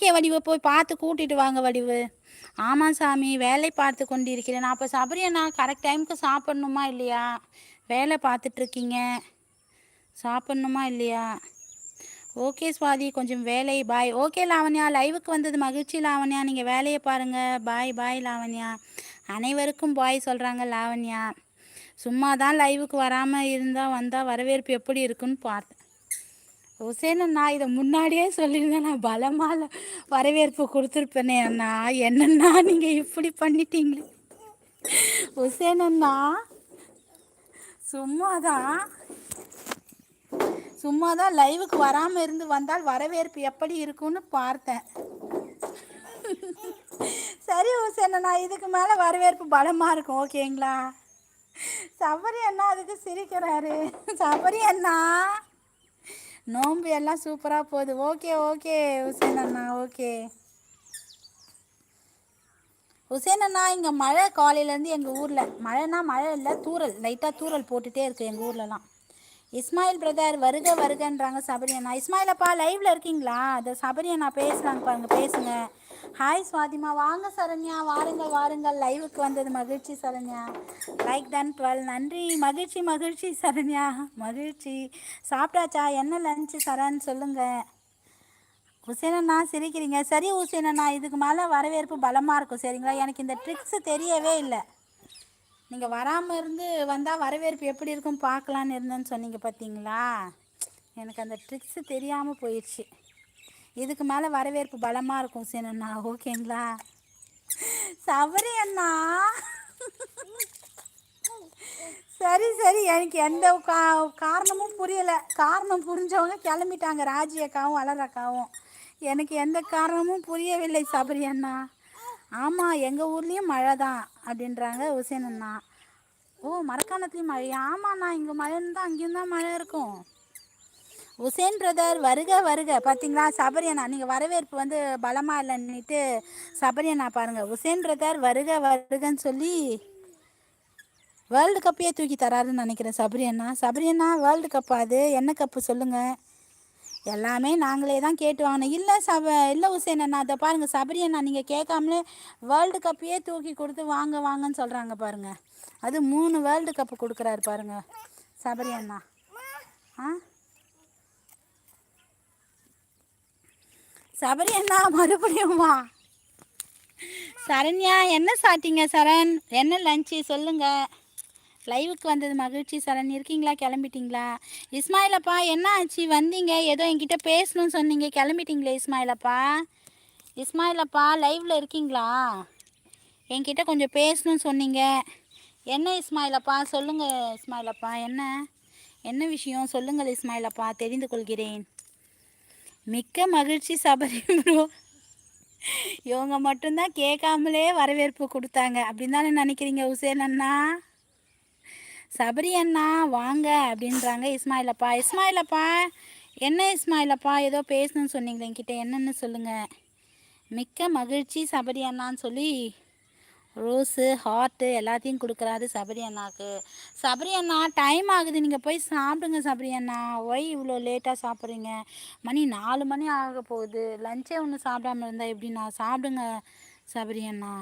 Okay வடிவு, போய் பார்த்து கூட்டிட்டு வாங்க வடிவு. ஆமாம் சாமி, வேலை பார்த்து கொண்டிருக்கிறேன். அப்போ சபரியண்ணா கரெக்ட் டைமுக்கு சாப்பிட்ணுமா இல்லையா? வேலை பார்த்துட்ருக்கீங்க, சாப்பிட்ணுமா இல்லையா? ஓகே சுவாதி, கொஞ்சம் வேலை. பாய். ஓகே லாவண்யா, லைவுக்கு வந்தது மகிழ்ச்சி லாவண்யா. நீங்கள் வேலையை பாருங்கள். பாய் பாய் லாவண்யா. அனைவருக்கும் பாய் சொல்கிறாங்க லாவண்யா. சும்மா தான் லைவுக்கு வராமல் இருந்தால் வந்தால் வரவேற்பு எப்படி இருக்குன்னு பார்த்தேன். உசேன் அண்ணா, இதை முன்னாடியே சொல்லியிருந்தேன், நான் பலமாக வரவேற்பு கொடுத்துருப்பேனே அண்ணா. என்னண்ணா நீங்கள் இப்படி பண்ணிட்டீங்களே உசேன் அண்ணா. சும்மாதான் லைவுக்கு வராமல் இருந்து வந்தால் வரவேற்பு எப்படி இருக்குன்னு பார்த்தேன். சரி உசேன் அண்ணா, இதுக்கு மேலே வரவேற்பு பலமாக இருக்கும், ஓகேங்களா? சபரி அண்ணா அதுக்கு சிரிக்கிறாரு. சபரி அண்ணா, நோம்பு எல்லாம் சூப்பராக போகுது. ஓகே ஓகே உசேன் அண்ணா, ஓகே. உசேன் அண்ணா, இங்கே மழை காலையிலேருந்து எங்கள் ஊரில். மழைனா மழை இல்லை, தூறல், லைட்டாக தூறல் போட்டுகிட்டே இருக்குது எங்கள் ஊர்லலாம். இஸ்மாயில் பிரதர் வருக வருகன்றாங்க சபரி அண்ணா. இஸ்மாயிலப்பா லைவில் இருக்கீங்களா? அதை சபரி அண்ணா பேசுகிறாங்க பாருங்க, பேசுங்க. ஹாய் சுவாதிமா, வாங்க சரண்யா, வாருங்கள் வாருங்கள். லைவுக்கு வந்தது மகிழ்ச்சி சரண்யா. Like done 12. நன்றி, மகிழ்ச்சி மகிழ்ச்சி சரண்யா, மகிழ்ச்சி. சாப்பிட்டாச்சா? என்ன லஞ்சு சரண் சொல்லுங்கள். உசேன் அண்ணா சிரிக்கிறீங்க. சரி உசேன் அண்ணா, இதுக்கு மேலே வரவேற்பு பலமாக இருக்கும், சரிங்களா? எனக்கு இந்த ட்ரிக்ஸு தெரியவே இல்லை. நீங்கள் வராமல் இருந்து வந்தால் வரவேற்பு எப்படி இருக்கும் பார்க்கலான்னு இருந்தேன்னு சொன்னீங்க பார்த்தீங்களா? எனக்கு அந்த ட்ரிக்ஸு தெரியாமல் போயிடுச்சு. இதுக்கு மேலே வரவேற்பு பலமாக இருக்கும் உசேன் அண்ணா, ஓகேங்களா? சபரி அண்ணா சரி சரி, எனக்கு எந்த காரணமும் புரியலை. காரணம் புரிஞ்சவங்க கிளம்பிட்டாங்க, ராஜி அக்காவும் வளர் அக்காவும். எனக்கு எந்த காரணமும் புரியவில்லை சபரி அண்ணா. ஆமாம், எங்கள் ஊர்லேயும் மழை தான் அப்படின்றாங்க உசேன் அண்ணா. ஓ, மரக்காணத்துலேயும் மழையா? ஆமாண்ணா, இங்கே மழைன்னு தான், அங்கேயும் தான் மழை இருக்கும். உசேன் பிரதர் வருக வருக. பார்த்தீங்களா சபரி அண்ணா, நீங்கள் வரவேற்பு வந்து பலமாக இல்லைன்னுட்டு சபரி அண்ணா பாருங்கள், உசேன் பிரதர் வருக வருகன்னு சொல்லி வேர்ல்டு கப்பையே தூக்கி தராருன்னு நினைக்கிறேன் சபரி அண்ணா. சபரி அண்ணா, வேர்ல்டு கப்பா அது? என்ன கப்பு சொல்லுங்கள். எல்லாமே நாங்களே தான் கேட்டு வாங்கினோம். இல்லை உசேன் அண்ணா, அதை பாருங்கள் சபரி அண்ணா, நீங்கள் கேட்காமலே வேர்ல்டு கப்பையே தூக்கி கொடுத்து வாங்க வாங்கன்னு சொல்கிறாங்க பாருங்கள். அது 3 வேர்ல்டு கப்பு கொடுக்குறாரு பாருங்கள் சபரி அண்ணா. சபரி அண்ணா மறுபடியும் வா. சரண்யா, என்ன சாப்பிட்டீங்க சரண்? என்ன லஞ்சு சொல்லுங்கள். லைவுக்கு வந்தது மகிழ்ச்சி சரண். இருக்கீங்களா, கிளம்பிட்டீங்களா? இஸ்மாயிலப்பா, என்ன ஆச்சு? வந்தீங்க, ஏதோ என்கிட்ட பேசணும்னு சொன்னீங்க, கிளம்பிட்டீங்களே இஸ்மாயிலப்பா? இஸ்மாயிலப்பா, லைவில் இருக்கீங்களா? என்கிட்ட கொஞ்சம் பேசணும்னு சொன்னீங்க. என்ன இஸ்மாயிலப்பா, சொல்லுங்கள் இஸ்மாயிலப்பா, என்ன விஷயம் சொல்லுங்கள் இஸ்மாயிலப்பா, தெரிந்து கொள்கிறேன். மிக்க மகிழ்ச்சி சபரி ப்ரோ. இவங்க மட்டும்தான் கேட்காமலே வரவேற்பு கொடுத்தாங்க அப்படின்னு தானே நினைக்கிறீங்க உசேன் அண்ணா? சபரி அண்ணா வாங்க அப்படின்றாங்க இஸ்மாயிலப்பா. இஸ்மாயிலப்பா, என்ன இஸ்மாயிலப்பா, ஏதோ பேசணும்னு சொன்னீங்களே என்கிட்ட, என்னன்னு சொல்லுங்கள். மிக்க மகிழ்ச்சி சபரி அண்ணான்னு சொல்லி ரோஸு ஹார்ட்டு எல்லாத்தையும் கொடுக்குறாரு சபரி அண்ணாவுக்கு. சபரி அண்ணா, டைம் ஆகுது, நீங்கள் போய் சாப்பிடுங்க சபரி அண்ணா. ஒய் இவ்வளோ லேட்டாக சாப்பிட்றீங்க? மணி 4 மணி ஆக போகுது. லஞ்சே ஒன்று சாப்பிடாம இருந்தால் எப்படிண்ணா? சாப்பிடுங்க சபரி அண்ணா.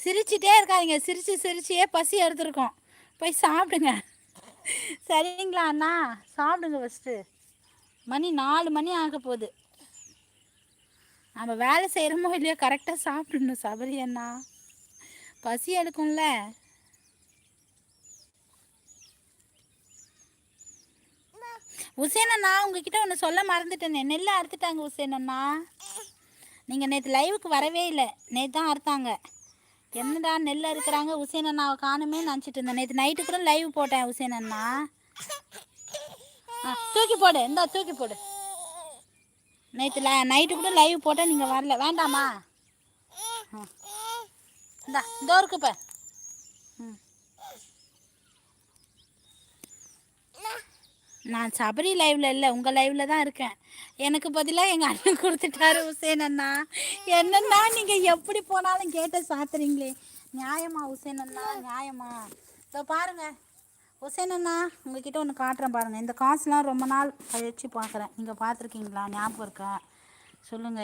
சிரிச்சிட்டே இருக்காதிங்க, சிரிச்சியே பசி எடுத்துருக்கோம். போய் சாப்பிடுங்க, சரிங்களா அண்ணா? சாப்பிடுங்க ஃபஸ்ட்டு. மணி 4 மணி ஆக போகுது. நம்ம வேலை செய்கிறோமோ இல்லையோ கரெக்டாக சாப்பிடணும் சபரி அண்ணா, பசி எடுக்கும்ல. உசேன் அண்ணா, உங்ககிட்ட ஒன்று சொல்ல மறந்துட்டேனே, நெல்லை அறுத்துட்டாங்க உசேன் அண்ணா. நீங்கள் நேற்று லைவுக்கு வரவே இல்லை, நேற்று தான் அறுத்தாங்க. என்னடா நெல் அறுக்கிறாங்க, உசேன் அண்ணாவை காணுமே நினச்சிட்டு இருந்தேன். நேற்று நைட்டு கூட லைவ் போட்டேன் உசேன் அண்ணா. தூக்கி போடு, இந்தா தூக்கி போடு. நேற்று நைட்டு கூட லைவ் போட்டேன், நீங்கள் வரல. வேண்டாமா? இந்தா இருக்குப்ப. நான் சபரி லைவில் இல்லை, உங்கள் லைவில் தான் இருக்கேன். எனக்கு பதிலாக எங்கள் அண்ணன் கொடுத்துட்டாரு உசேன் அண்ணா. என்னண்ணா நீங்கள் எப்படி போனாலும் கேட்ட சாத்துறீங்களே, நியாயமா உசேன் அண்ணா, நியாயமா? இதோ பாருங்கள் உசேன் அண்ணா, உங்ககிட்ட ஒன்று காட்டுறேன் பாருங்கள். இந்த காசுலாம் ரொம்ப நாள் கழிச்சு பார்க்குறேன். நீங்கள் பார்த்துருக்கீங்களா, ஞாபகம் இருக்கா சொல்லுங்கள்.